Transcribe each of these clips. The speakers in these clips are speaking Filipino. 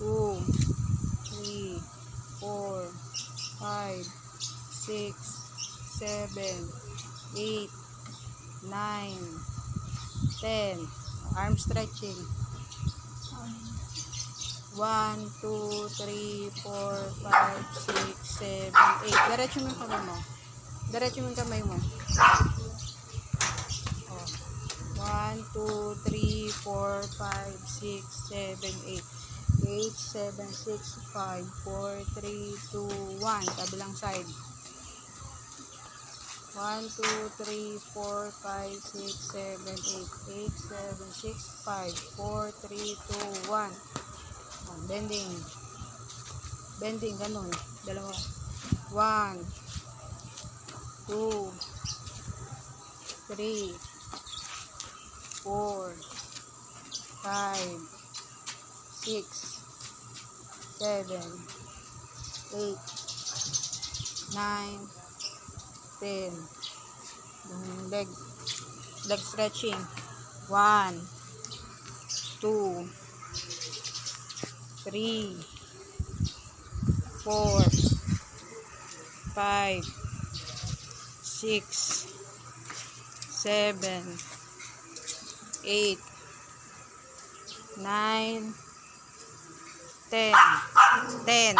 2, 3, 4, 5, 6, 7, 8, 9, 10. Arm stretching. 1, 2, 3, 4, 5, 6, 7, 8. Diretso mo yung kamay mo. Diretso mo yung kamay mo. 1, 2, 3, 4, 5, 6, 7, 8. 8, 7, 6, 5, 4, 3, 2, 1. Kabilang side. 1, 2, 3, 4, 5, 6, 7, 8. 8, 7, 6, 5, 4, 3, 2, 1. Bending. Bending, ganun. Dalawa. 1, 2, 3, 4, 5, 6, 7, 8, 9, 10. Leg stretching. 1, 2, 3, 4, 5, 6, 7, 8, 9, 10. 10.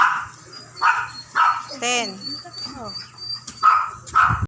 10. Oh.